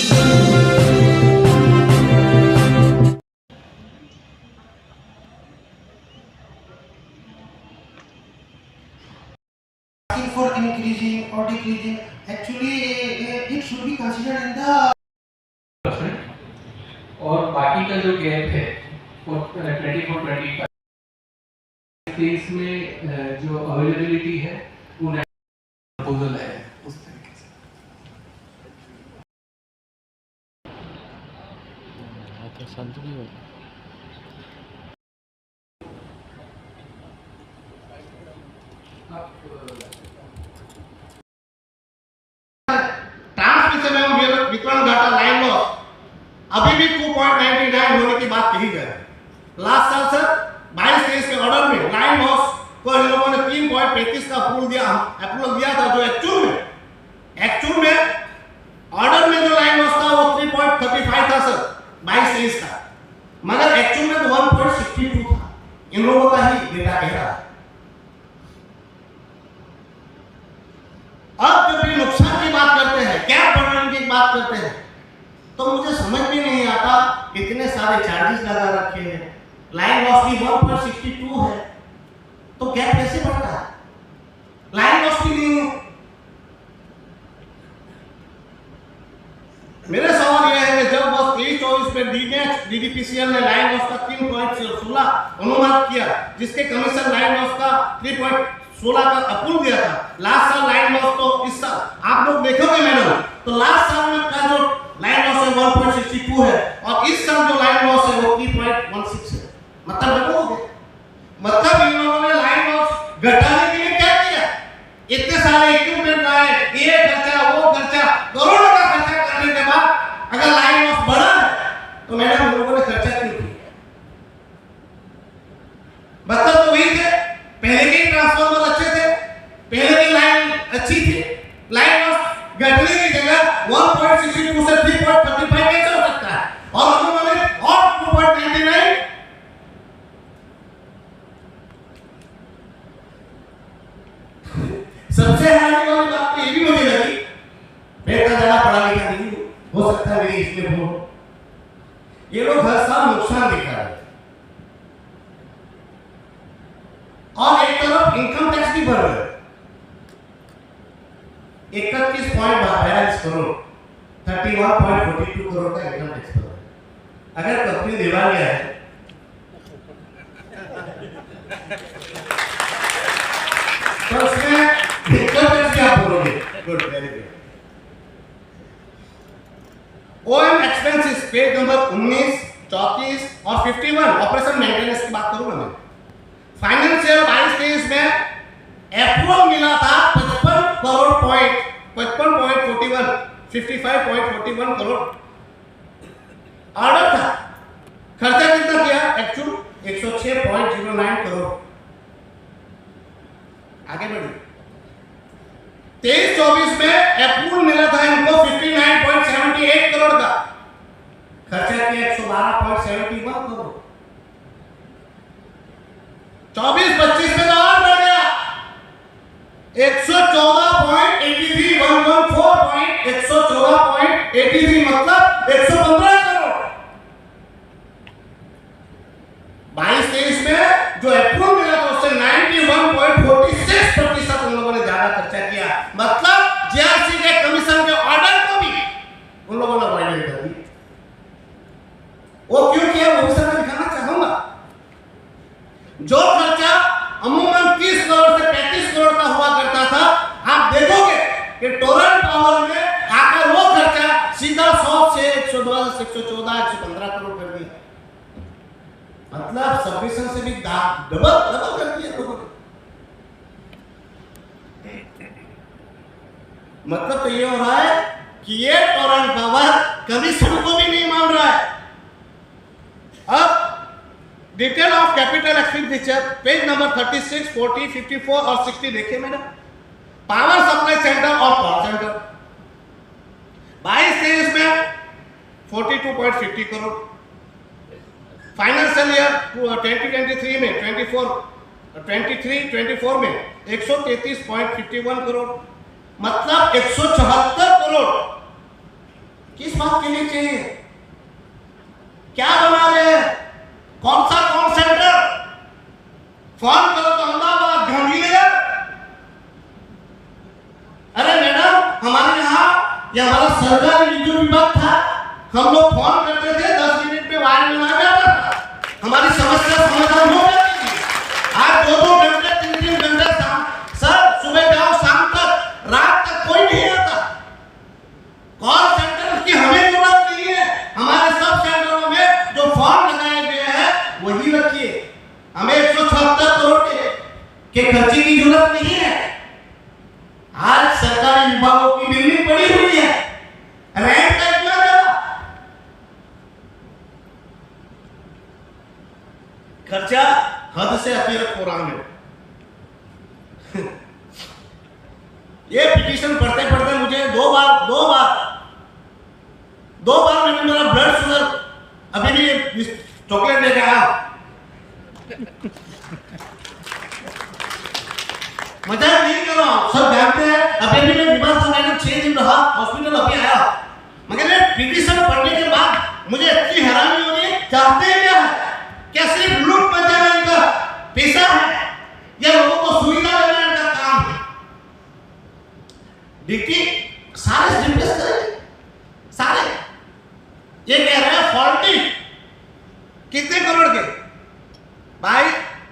For increasing or decreasing, actually it should be considered in the और बाकी का जो गैप है 24-25 इसमें जो अवेलेबिलिटी है वो प्रपोजल है उस तरीके से। ट्रांसमिशन एवं वितरण घाटा लाइन लॉस अभी भी 2.99 होने की बात कही जा रही है। लास्ट साल सर 22-23 के ऑर्डर में लाइन लॉस को इन लोगों ने 3.35 का अप्रूवल दिया था, जो एक्चुअल में ऑर्डर में जो लाइन लॉस था वो 3.35 था सर 22-23 का, मगर एक्चुअल में तो 1.62 था। इन लोगों का ही डेटा कह रहा है। अब जब भी नुकसान की बात करते हैं, क्या बढ़ाने की बात करते हैं, तो मुझे समझ में नहीं आता इतने सारे चार्जेस लगा रखे हैं। लाइन लॉस की 1.62 है तो गैप कैसे बढ़ता है? लाइन लॉस की नहीं है। मेरे सवाल यह है कि जब वो 23-24 में डीडीपीसीएल ने लाइन लॉस का 3.16 अनुमान किया, जिसके कमीशन लाइन लॉस का 3.16 का अप्रूव दिया था। लास्ट साल लाइन लॉस तो इस साल आप लोग देखोगे मैडम, तो लास्ट साल में का जो लाइन लॉस है 1.62 है और इस साल जो लाइन लॉस है वो 3.16 है। मतलब देखोगे, मतलब इन लोगों ने लाइन लॉस घटाने के लिए क्या किया? इतने सारे इक्विपमेंट लाए, ये खर्चा वो खर्चा, करोड़ों का खर्चा करने के बाद अगर लाइन लॉस बढ़ा है तो मैडम इन लोगों ने खर्चा क्यों किया? मतलब तो वही थे, पहले के ट्रांसफार्मर अच्छे थे, पहले की लाइन अच्छी थी, लाइन लॉस घटने की जगह 1.62 से 3.35 कैसे हो सकता है? और उन्होंने और 2.99 सबसे हैरानी वाली बात तो ये भी मुझे लगी, मैं इतना ज्यादा पढ़ा लिखा नहीं हो सकता है मेरी इसमें भूल, ये लोग हर साल नुकसान दिखा रहे हैं और एक तरफ इनकम टैक्स भी भर रहे हैं। 31.42 करोड़ 31.42 करोड़ का इनकम टैक्स भर रहे हैं। अगर कंपनी दिवालिया है तो उसमें इनकम टैक्स क्या भरोगे? Good, very good. O M expenses page number 19, 34 और 51 ऑपरेशन मेंटेनेंस की बात करूंगा मैं। फाइनेंशियल 22-23 में अप्रूवल मिला था 55.41 करोड़ ऑर्डर था। खर्चा कितना किया? एक्चुअल 106.09 करोड़। आगे बढ़िए। 23-24 में अप्रूवल मिला था इनको 59.78 करोड़ का, खर्चा किया 112.71 करोड़। 24-25 में तो और बढ़ गया 114.83 मतलब 115 करोड़। 22-23 में जो अप्रूवल मिला था उससे 91.46% उन लोगों ने ज्यादा खर्चा किया, मतलब जीआरसी के कमीशन के ऑर्डर को भी उन लोगों ने वायलेट कर दिया। वो क्यों किया वो भी मैं दिखाना चाहूंगा। जो खर्चा अमूमन 30 करोड़ से 35 करोड़ का हुआ करता था, आप देखोगे कि टोरेंट पावर में आकर वो खर्चा सीधा 100 से 110, 114, 115 करोड़ कर दिया। मतलब सबमिशन से भी डबल कर दिया लोगों ने। मतलब तो ये हो रहा है कि ये टोरेंट पावर कमीशन को भी नहीं मान रहा है। अब detail of capital expenditure page number 36, 40, 54 और 60 देखिए मैडम। पावर सप्लाई सेंटर और पावर सेंटर 22-23 में 42.50 करोड़, फाइनेंशियल ईयर 2023 में 23-24 में 133.51 करोड़, मतलब 174 करोड़ किस बात के लिए चाहिए? क्या बना रहे हैं? कौन सा कॉल सेंटर? फोन करो तो अहमदाबाद, गांधीनगर। अरे मैडम, हमारे यहाँ ये हमारा सरकारी विद्युत विभाग था, हम लोग फोन करते थे 10 मिनट में वायर में आ जाता था, हमारी समस्या समाधान हो जाती थी। आज 2-2 घंटे 3-3 घंटे सर सुबह जाओ शाम तक, रात तक कोई नहीं आता। कॉल सेंटर की हमें जरूरत नहीं है, हमारे सब सेंटरों में जो फॉर्म लगाए गए हैं वही रखिए। हमें 176 करोड़ के खर्चे की जरूरत नहीं है। आज सरकारी विभागों की बिल्डिंग पड़ी हुई है, रेंट का क्या देगा? खर्चा हद से अतिरिक्त हो रहा है। ये पिटीशन पढ़ते पढ़ते मुझे दो बार मैंने मेरा ब्लड शुगर, अभी भी चॉकलेट लेके आया, मजाक नहीं कर रहा हूं, सब जानते हैं। अभी भी मैं बीमार था, मैंने 6 दिन रहा हॉस्पिटल, अभी आया। मगर ये पिटीशन पढ़ने के बाद मुझे इतनी हैरानी हो रही है, चाहते क्या है? क्या सिर्फ लूट मचाना इनका पैसा है या लोगों को सुविधा देना इनका काम है? डीटी सारे रिप्लेस करेंगे, सारे। ये कह रहे हैं फॉल्टी कितने करोड़ के? भाई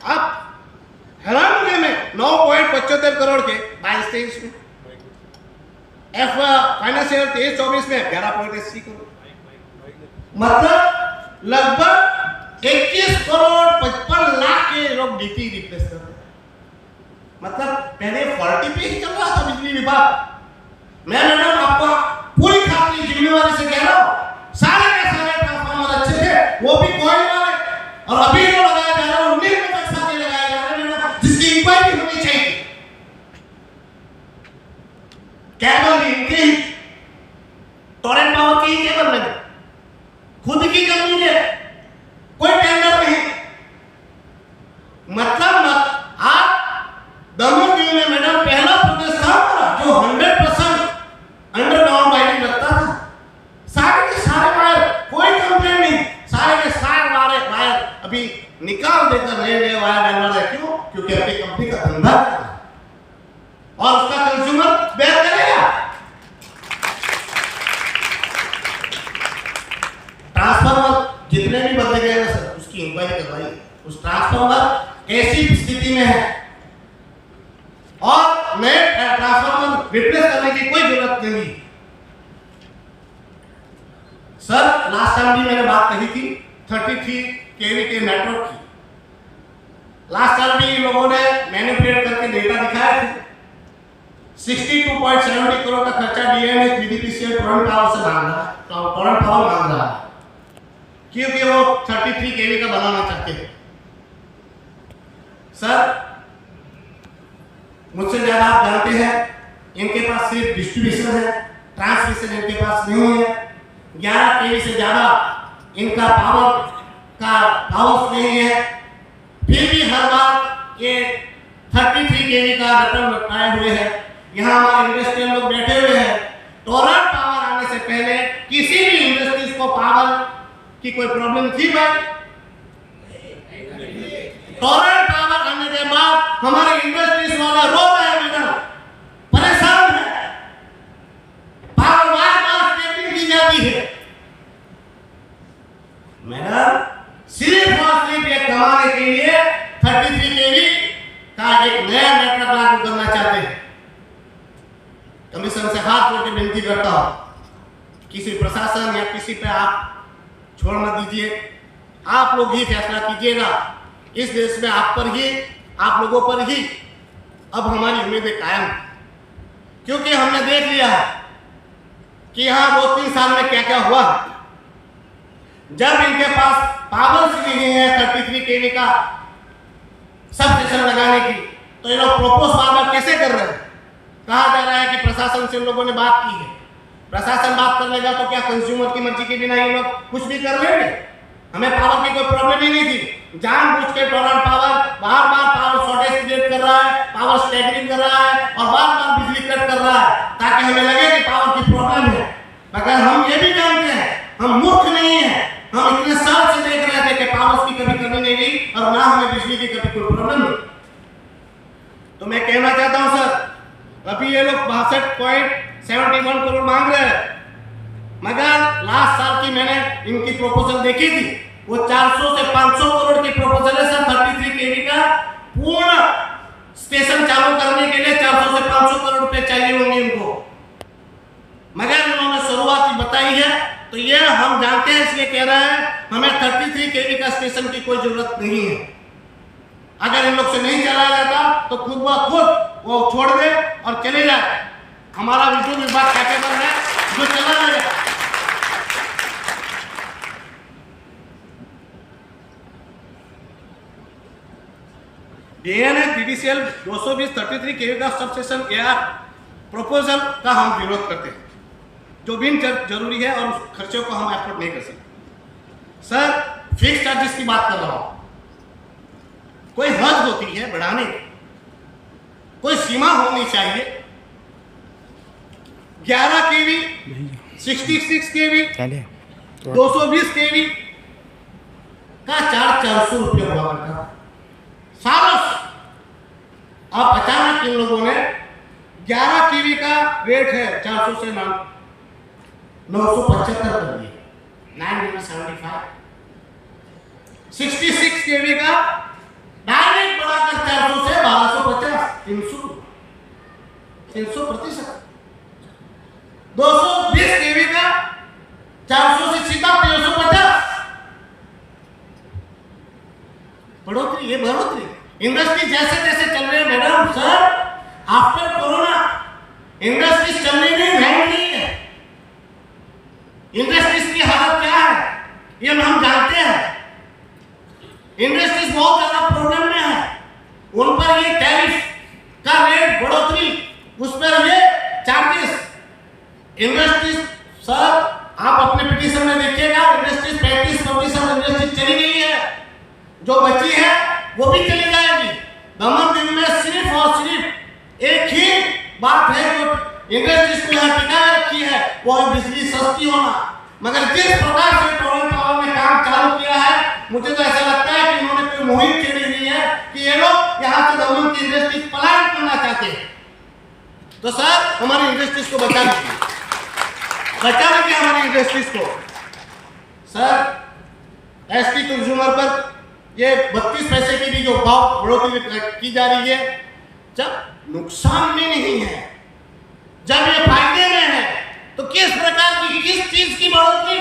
आप हैरान हो गए। मैं 9.75 करोड़ के 22-23 में, एफ फाइनेंशियल 23-24 में 11.80 करोड़, मतलब लगभग 21 करोड़ 55 लाख के लोग डीटी रिप्लेस कर रहे हैं। मतलब पहले 40 पे ही चल रहा था बिजली विभाग। मैं मैडम आपको पूरी खातिर जिम्मेवारी से कह रहा हूं, सारे के सारे ट्रांसफार्मर अच्छे थे, वो भी कोयल वाले, और अभी जो लगाया जा रहा है वो नील में पैसा नहीं लगाया जा रहा है मैडम, जिसकी इंक्वायरी होनी चाहिए। केबल इनके ही टोरेंट पावर की ही केबल लगे, खुद की कंपनी है, कोई टेंडर नहीं। मतलब आप दमोह में मैडम पहला प्रदेश था जो 100% अंडरग्राउंड वायरिंग रखता था। सारे के सारे वायर, कोई कंप्लेंट नहीं, सारे के सारे वायर अभी निकाल देकर नए वायर डालना है। क्यों? क्योंकि अपनी कंपनी का धंधा है और उसका कंज्यूमर बेयर करेगा। ट्रांसफार्मर जितने भी बदले गए ना सर, उसकी इंक्वायरी करवाइए। उस ट्रांसफार्मर ऐसी स्थिति में है और नए ट्रांसफार्मर रिप्लेस करने की कोई जरूरत नहीं। सर लास्ट टाइम भी मैंने बात कही थी 33 केवी के नेटवर्क की। लास्ट टाइम भी लोगों ने मैनिपुलेट करके डेटा दिखाए थे। 62.70 करोड़ का खर्चा डीएनएस बीडीपीसीएल टोरेंट पावर से मांग रहा है, टोरेंट पावर मांग रहा है, क्योंकि वो 33 केवी का बनाना चाहते हैं। सर मुझसे ज्यादा आप जानते हैं, इनके पास सिर्फ डिस्ट्रीब्यूशन है, ट्रांसमिशन इनके पास नहीं है। 11 केवी से ज्यादा इनका पावर नहीं है, फिर भी हर बार ये 33 केवी का रकम रखाए हुए हैं। यहाँ हमारे इंडस्ट्रियल लोग बैठे हुए हैं। टोरेंट पावर आने से पहले किसी भी इंडस्ट्रीज को पावर की कोई प्रॉब्लम थी भाई? टोरेंट पावर आने के बाद हमारे इंडस्ट्रीज वाले रो रहे हैं मैडम, परेशान है। पावर बार स्टेपिंग की जाती है मैडम, सिर्फ और सिर्फ ये कमाने के लिए 33 केवी का एक नया नेटवर्क लागू करना चाहते हैं। कमीशन से हाथ जोड़ के विनती करता हूं, किसी प्रशासन या किसी पे आप छोड़ मत दीजिए, आप लोग ही फैसला कीजिएगा। इस देश में आप लोगों पर ही अब हमारी उम्मीदें कायम, क्योंकि हमने देख लिया है कि यहाँ 2-3 साल में क्या क्या हुआ। जब इनके पास पावर नहीं है 33 केवी का सब स्टेशन लगाने की, तो ये लोग प्रपोज बार कैसे कर रहे हैं? कहा जा रहा है कि प्रशासन से लोगों ने बात की है। प्रशासन बात कर लेगा तो क्या कंज्यूमर की मर्जी के बिना ये लोग कुछ भी कर लेंगे? हमें पावर की कोई प्रॉब्लम ही नहीं थी। जानबूझ के टोरेंट पावर बार बार पावर शॉर्टेज क्रिएट कर रहा है, पावर स्टैगरिंग कर रहा है और बार बार बिजली कट कर रहा है, ताकि हमें लगे कि पावर की प्रॉब्लम है। मगर हम ये भी जानते हैं, हम मूर्ख नहीं है। हम इतने साल से देख रहे थे कि पावर की कभी कमी नहीं गई और ना हमें बिजली की कभी कोई प्रॉब्लम नहीं। तो मैं कहना चाहता हूं सर, अभी ये लोग 62.71 करोड़ मांग रहे हैं, मगर लास्ट साल की मैंने इनकी प्रपोजल देखी थी, वो 400 से 500 करोड़ की प्रपोजल है सर। 33 केवी का पूर्ण स्टेशन चालू करने के लिए 400 से 500 करोड़ रुपए चाहिए होंगे इनको, मगर इन्होंने शुरुआत ही बताई है। तो ये हम जानते हैं, इसलिए कह रहे हैं हमें 33 केवी का स्टेशन की कोई जरूरत नहीं है। अगर इन लोग से नहीं चलाया जाता तो खुद ब खुद वो छोड़ दे और चले जाए। हमारा विद्युत विभाग कैपेबल है जो चला जाएगा। डीएनए डीडीसीएल 220 33 केवी का सब स्टेशन एआर प्रपोजल का हम विरोध करते हैं, जो भी जरूरी है और उस खर्चे को हम एफोर्ड नहीं कर सकते। सर फिक्स चार्जेस की बात कर रहा हूं, कोई हद होती है बढ़ाने की, कोई सीमा होनी चाहिए। 11 केवी, 66 केवी, 220 केवी का चार्ज 400 रुपये हुआ करता सालों से। अब अचानक इन लोगों ने 11 केवी का रेट है 400 से 975 कर दिए, 975। 66 केवी का डायरेक्ट बढ़ाकर 400 से 1250, 300%। 220 केवी का 400 से सीधा 350। बढ़ोतरी, ये बढ़ोतरी। इंडस्ट्री जैसे जैसे चल रही है madam sir, after corona industry चलने नहीं है। इंडस्ट्रीज की हालत क्या है ये हम जानते हैं। इंडस्ट्रीज बहुत ज्यादा प्रॉब्लम में है, उन पर ये टैरिफ का रेट बढ़ोतरी, उस पर ये चार्जेस। इंडस्ट्रीज सर आप अपने पिटीशन में देखिएगा, इंडस्ट्रीज 35% इंडस्ट्रीज चली गई है, जो बची है वो भी चली जाएगी। दमन दिन में सिर्फ और सिर्फ एक ही बात है जो इंडस्ट्रीज को यहाँ टिका रखी है, वो है बिजली सस्ती होना। मगर जिस प्रकार से टोरंट पावर ने काम चालू किया है, मुझे तो ऐसा लगता है कि इन्होंने कोई मुहिम छेड़ी हुई है कि ये लोग यहाँ से दमन की इंडस्ट्री पलायन करना चाहते हैं। तो सर हमारी इंडस्ट्रीज को बचा लीजिए हमारी इंडस्ट्रीज को। सर एसटी कंज्यूमर पर ये 32 पैसे की भी जो भाव बढ़ोतरी की जा रही है, जब नुकसान में नहीं है, जब ये फायदे में है, तो किस प्रकार की किस चीज की बढ़ोतरी?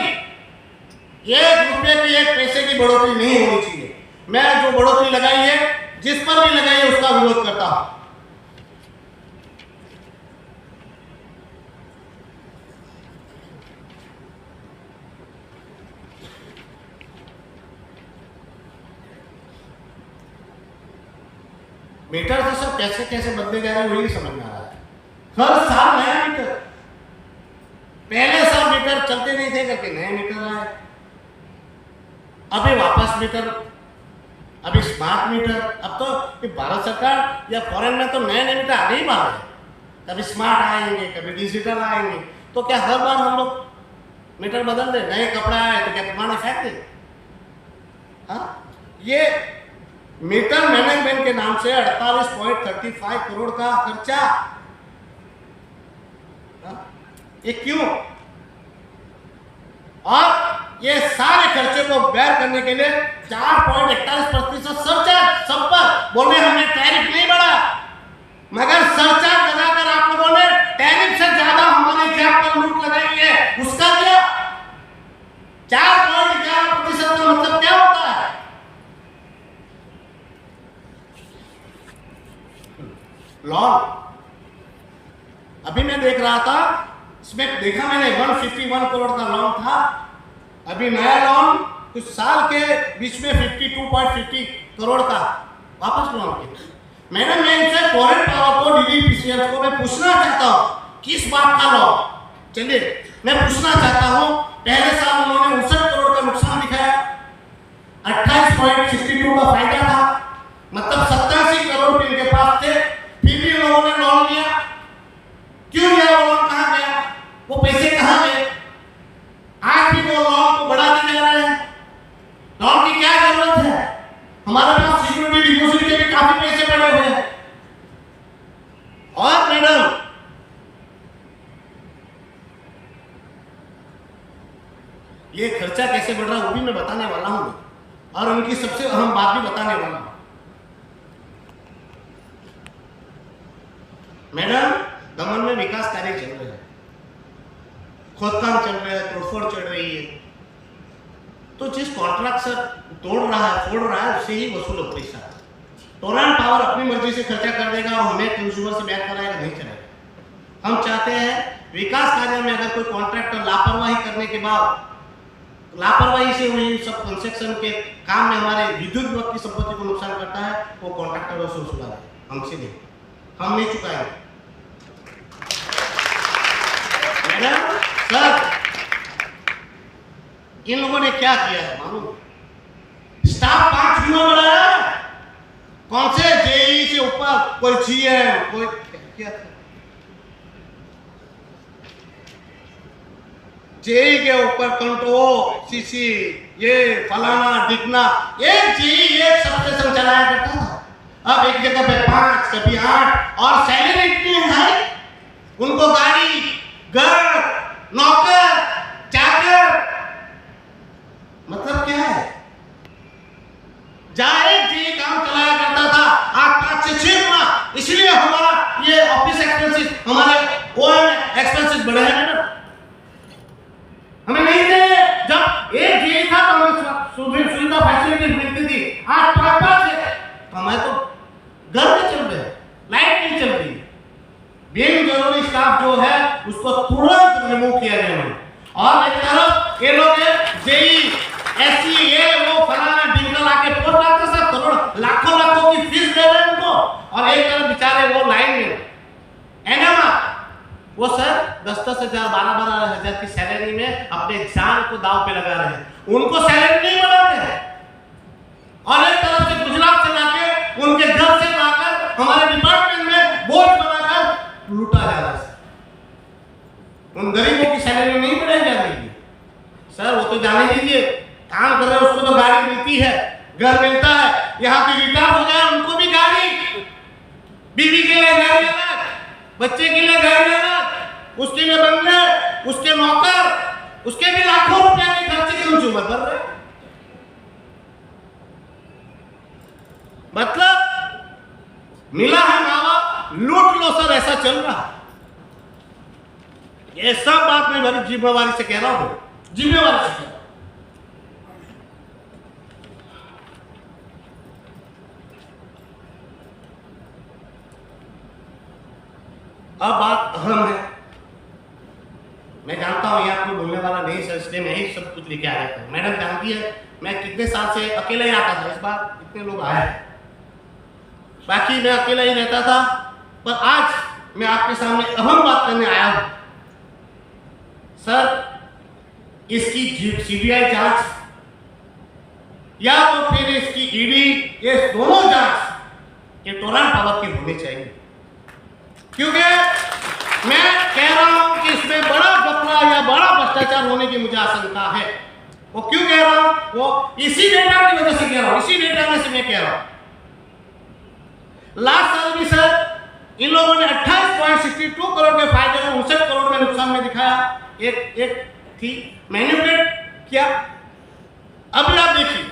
1 रुपये की 1 पैसे की बढ़ोतरी नहीं होनी चाहिए। मैं जो बढ़ोतरी लगाई है, जिस पर भी लगाई है, उसका विरोध करता हूं। मीटर तो सब कैसे कैसे बदले जा रहे हैं वही समझ में आ रहा है। हर साल नया मीटर, पहले साल मीटर चलते नहीं थे करके नए मीटर आए, अभी वापस मीटर, अभी स्मार्ट मीटर। अब तो भारत सरकार या फॉरेन में तो नए नए मीटर आने ही वाले हैं, कभी स्मार्ट आएंगे कभी डिजिटल आएंगे। तो क्या हर बार हम लोग मीटर बदल दे? नए कपड़ा आए तो क्या पुराना फेंक दे? हाँ, ये मीटर मैनेजमेंट के नाम से 48.35 करोड़ का खर्चा, ये क्यों? और ये सारे खर्चे को बेयर करने के लिए 4.41% सरचार्ज सब पर। बोले हमने टैरिफ नहीं बढ़ा, मगर सरचार्ज लगाकर आप लोगों ने टैरिफ से ज्यादा हमारे जेब पर लूट लगाई है। उसका क्या 4.11% का मतलब क्या होता है? लॉन अभी मैं देख रहा था, इसमें देखा मैंने 151 करोड़ का लोन था। अभी नया लोन कुछ साल के बीच में 52.50 करोड़ का वापस लोन किया। मैंने मैं इनसे टोरेंट पावर को, डीडीपीसीएल को मैं पूछना चाहता हूँ किस बात का लोन। चलिए मैं पूछना चाहता हूँ, पहले साल उन्होंने 59 करोड़ का नुकसान दिखाया, 28.62 का फायदा था, मतलब 87 करोड़ इनके पास थे, फिर भी लोगों ने लोन लिया। क्यों लिया? वो लोन कहाँ गया? वो पैसे कहाँ गए? को लॉन को बढ़ाते जा रहे हैं। लॉन की क्या जरूरत है? हमारे पास सिक्योरिटी डिपॉजिट के भी काफी पैसे पड़े हुए हैं। और मैडम ये खर्चा कैसे बढ़ रहा है वो भी मैं बताने वाला हूं, और उनकी सबसे अहम बात भी बताने वाला हूं। मैडम दमन में विकास कार्य चल रहे हैं, खोदकाम चल रहा है, तोड़फोड़ चल रही है, तो जिस कॉन्ट्रैक्ट सर तोड़ रहा है, फोड़ रहा है, उससे ही वसूल हो पैसा। टोरेंट पावर अपनी मर्जी से खर्चा कर देगा और हमें कंज्यूमर से बैक कराएगा, नहीं चलेगा। हम चाहते हैं विकास कार्य में अगर कोई कॉन्ट्रैक्टर लापरवाही करने के बाद, लापरवाही से हुई सब कंस्ट्रक्शन के काम में हमारे विद्युत विभाग की संपत्ति को नुकसान करता है, वो कॉन्ट्रैक्टरों से वसूला है, हमसे नहीं, हम नहीं चुकाएंगे। मैडम सर इन लोगों ने क्या किया है मालूम? स्टाफ 5 गुना बढ़ाया। कौन से? जेई से ऊपर कोई जीएम, कोई क्या था, जेई के ऊपर कंट्रोल सीसी, ये फलाना दिखना, एक जेई एक सबस्टेशन चलाया करता था। अब एक जगह पे 5, कभी 8, और सैलरी इतनी है, उनको गाड़ी, घर, नौकर, चाकर, मतलब क्या है? जाए जी काम चलाया करता था, आज 5 से 6 गुना। इसलिए हमारा ये ऑफिस एक्सपेंसेस, हमारे ओएम एक्सपेंसेस बढ़े हैं मैडम। हमें नहीं थे, जब एक जी था तो हमें सुविधा फैसिलिटी मिलती थी। आज 5 से हमारे तो घर में चल रहे, लाइट नहीं चल रही। बेन जरूरी स्टाफ जो है उसको तुरंत रिमूव किया जाए। और एक तरफ ये लोग जेई, एससी, ये वो फलाना डिंगल आके पोट लाते सर, करोड़ लाखों की फीस दे रहे हैं उनको, और एक तरफ बेचारे वो लाइन में एनएमा, वो सर 10-10 हजार, 12-12 हजार की सैलरी में अपने जान को दांव पे लगा रहे हैं, उनको सैलरी नहीं बढ़ाते हैं। और एक तरफ से गुजरात से लाके, उनके घर से लाकर हमारे डिपार्टमेंट में बोझ बनाकर लूटा जा रहा है। उन गरीबों की सैलरी नहीं बढ़ाई जा रही है सर, वो तो जाने दीजिए, काम कर रहे हैं उसको तो गाड़ी मिलती है, घर मिलता है। यहाँ पे रिटायर हो गया उनको भी गाड़ी, बीवी के लिए गाड़ी अलग, बच्चे के लिए गाड़ी अलग, उसके लिए बंगले, उसके नौकर, उसके भी लाखों रुपए के खर्चे के कंज्यूमर कर रहे हैं। मतलब मिला है मावा, लूट लो सर, ऐसा चल रहा है। ये सब बात मैं बड़ी जिम्मेवारी से कह रहा हूं, जिम्मेवारी से कह रहा हूं। अब बात अहम है, मैं जानता हूं ये आपको बोलने वाला नहीं सर, इसलिए मैं ही सब कुछ लेके आया था। मैडम जानती है मैं कितने साल से अकेला ही आता था, इस बार इतने लोग आए, बाकी मैं अकेला ही रहता था। पर आज मैं आपके सामने अहम बात करने आया हूं सर। इसकी सीबीआई जांच या तो फिर इसकी ईडी, ये दोनों जांच ये टोरेंट पावर की होनी चाहिए, क्योंकि मैं कह रहा हूं कि इसमें बड़ा घपला या बड़ा भ्रष्टाचार होने की मुझे आशंका है। वो क्यों कह रहा हूं? वो इसी डेटा की वजह से कह रहा हूं, इसी डेटा में से मैं कह रहा हूं। लास्ट साल भी सर इन लोगों ने 28.62 करोड़ के फायदे को 59 करोड़ में नुकसान में दिखाया, एक थी मैनिपुलेट किया। अभी आप देखिए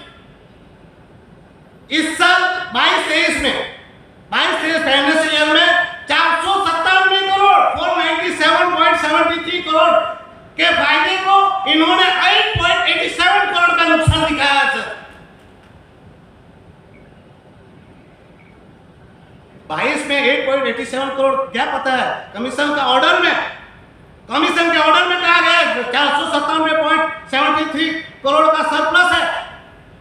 इस साल 22-23 में, 22-23 फाइनेंशियल ईयर में 497 करोड़ 497.73 करोड़ के फायदे को इन्होंने 8.87 करोड़ का नुकसान दिखाया सर। 22 में 8.87 करोड़ क्या पता है? कमीशन का ऑर्डर में, कमीशन के ऑर्डर में कहा गया 497.73 करोड़ का सरप्लस है,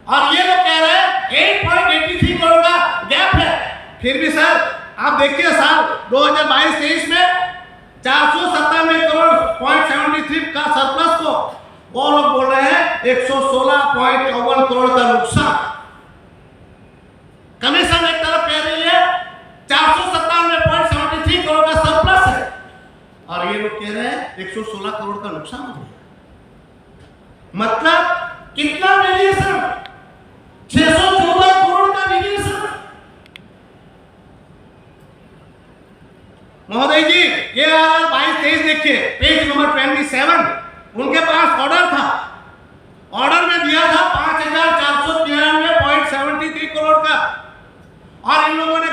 और ये लोग कह रहे हैं 8.83 करोड़ का गैप है। फिर भी सर आप देखिए साल 2022-23 में 497 करोड़ 73 का सरप्लस को वो लोग बोल रहे हैं 116.51 करोड़ का नुकसान। कमीशन एक तरफ कह रही है 497.73 करोड़ का सरप्लस है, और ये लोग कह रहे हैं 116 करोड़ का नुकसान हो गया। मतलब कितना वेरिएशन, 614 करोड़ का वेरिएशन। महोदय जी, ये 22-23 देखिए, पेज नंबर 27, उनके पास ऑर्डर था, ऑर्डर में दिया था 5493.73 करोड़ का, और इन लोगों ने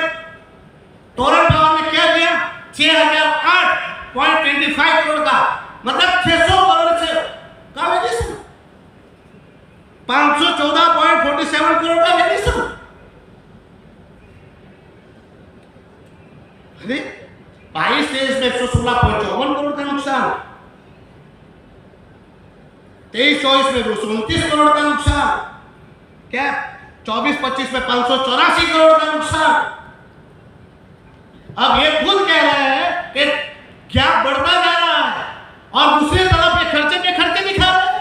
टोरेंट पावर में क्या दिया, 6008.25 करोड़ का, मतलब 600 करोड़ से का वेरिएशन, 514.47 करोड़ का वेरिएशन। अरे 22-23 में 116.54 करोड़ का नुकसान, 23-24 में 229 करोड़ का नुकसान, क्या 24-25 में 584 करोड़ का नुकसान। अब ये खुद कह रहे हैं कि क्या बढ़ता जा रहा है, और दूसरी तरफ ये खर्चे पे खर्चे दिखा रहे हैं,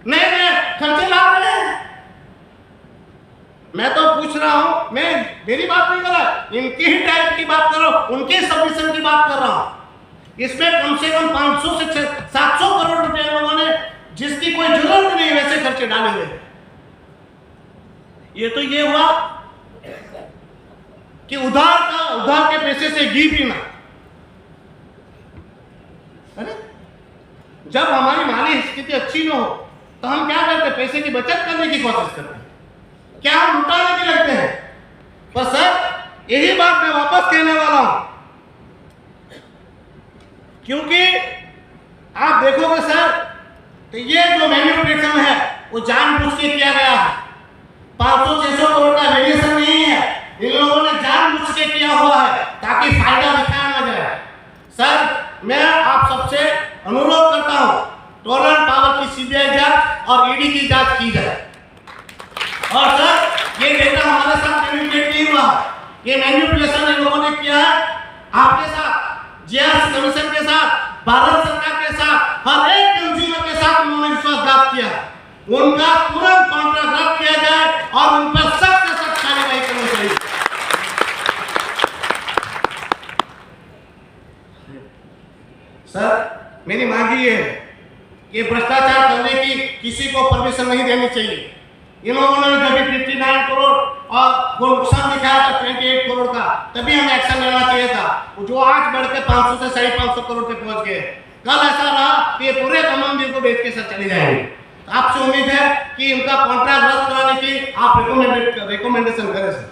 नए नए खर्चे ला रहे हैं। मैं तो पूछ रहा हूं, मैं मेरी बात नहीं कर रहा, इनकी ही टाइप की बात कर रहा हूं, उनके सबमिशन की बात कर रहा हूं। इसमें कम से कम 500 से 700 करोड़ रुपए लोगों ने, जिसकी कोई जरूरत नहीं, वैसे खर्चे डाले हुए। ये तो ये हुआ कि उधार के पैसे से घी पीना। अरे जब हमारी माली स्थिति अच्छी न हो तो हम क्या करते हैं, पैसे की बचत करने की कोशिश करते हैं, क्या हम लुटाने की लगते हैं। पर सर यही बात मैं वापस कहने वाला हूं, क्योंकि आप देखोगे सर, तो ये जो मैन्युपुलेशन है वो जानबूझ के किया गया है। 500-600 करोड़ का वेरिएशन नहीं है, इन लोगों ने जानबूझ के किया हुआ है ताकि फायदा दिखाया ना जाए। सर मैं आप सबसे अनुरोध करता हूं, टोरेंट पावर की सीबीआई जांच और ईडी की जांच की जाए। और सर ये डेटा हमारे साथ मैनिपुलेट नहीं हुआ, ये मैनिपुलेशन इन लोगों ने किया है आपके साथ, जीएस कमीशन के साथ, भारत सरकार के साथ, हर एक कंज्यूमर के साथ उन्होंने विश्वासघात किया। उनका तुरंत कॉन्ट्रैक्ट रद्द किया जाए और उन पर सख्त से सख्त कार्रवाई करनी चाहिए। सर मेरी मांग ये है कि भ्रष्टाचार करने की किसी को परमिशन नहीं देनी चाहिए। इन लोगों ने जब 59 करोड़ और वो नुकसान दिखाया था 28 करोड़ का, तभी हमें एक्शन लेना चाहिए था, जो आज बढ़ के 500 से 550 करोड़ पे पहुंच गए। कल ऐसा रहा कि ये पूरे कमंदिर को बेच के सर चले जाएंगे। आपसे उम्मीद है कि इनका कॉन्ट्रैक्ट रद्द कराने की आप रिकमेंडेशन करें सर।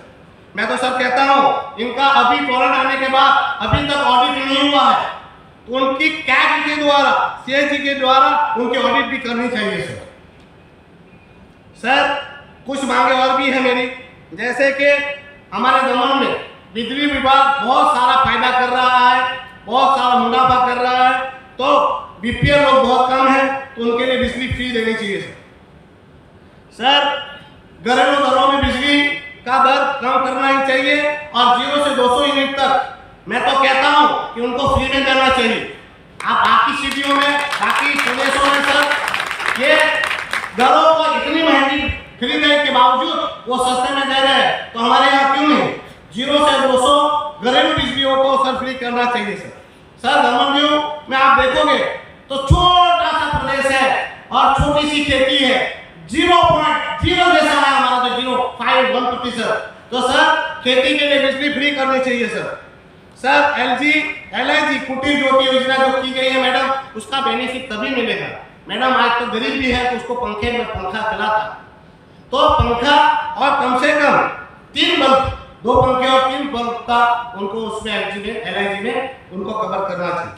मैं तो सर कहता हूं, इनका अभी टोरेंट आने के बाद अभी तक ऑडिट नहीं हुआ है, तो उनकी कैग के द्वारा, सीएजी के द्वारा उनकी ऑडिट भी करनी चाहिए सर। सर कुछ मांगे और भी है मेरी, जैसे कि हमारे दमन में बिजली विभाग बहुत सारा फायदा कर रहा है, बहुत सारा मुनाफा कर रहा है, तो बीपीएल लोग बहुत कम है, तो उनके लिए बिजली फ्री देनी चाहिए सर। सर घरेलू घरों में बिजली का दर कम करना ही चाहिए, और 0 से 200 यूनिट तक मैं तो कहता हूं कि उनको फ्री में देना चाहिए। आप बाकी सिटियों में, बाकी प्रदेशों में सर ये घरों को इतनी महंगी खरीदने के बावजूद वो सस्ते में दे रहे हैं, तो हमारे यहाँ क्यों नहीं 0 से 200 घरेलू बिजलियों को सर फ्री करना चाहिए सर। सर धर्मवीरों में आप देखोगे तो छोटा सा प्रदेश है और छोटी सी खेती है, 0.0 जैसा है हमारा, तो 0.51%। तो सर खेती के लिए बिजली फ्री करनी चाहिए सर। सर LIG कुटीर ज्योति योजना जो की गई है मैडम, उसका बेनिफिट तभी मिलेगा मैडम, आज तो गरीब भी है तो उसको पंखे में पंखा चलाता, तो पंखा और कम से कम 3 बल्ब, 2 पंखे और 3 बल्ब का उनको उसमें LIG में उनको कवर करना चाहिए।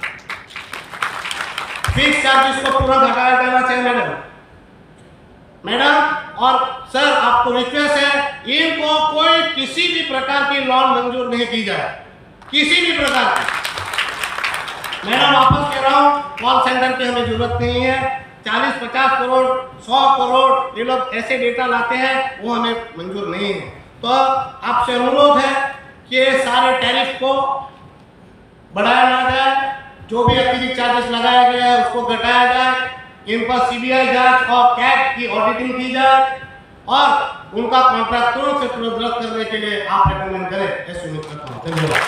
फिक्स चार्जेस को तुरंत हटाया जाना चाहिए मैडम। और सर आपको रिक्वेस्ट है, इनको कोई किसी भी प्रकार की लोन मंजूर नहीं की जाए, किसी भी प्रकार की। मैडम वापस कह रहा हूँ, कॉल सेंटर की हमें जरूरत नहीं है। 40-50 करोड़ 100 करोड़ ये लोग ऐसे डेटा लाते हैं, वो हमें मंजूर नहीं है। तो आपसे अनुरोध है कि सारे टैरिफ को बढ़ाया ना जाए, जो भी अतिरिक्त चार्जेस लगाया गया है उसको घटाया जाए, इन पर सीबीआई जांच और कैग की ऑडिटिंग की जाए, और उनका कॉन्ट्रैक्ट तुरंत से तुरंत रद्द करने के लिए आप रिकमेंड करें, ऐसे उम्मीद करता हूँ। धन्यवाद।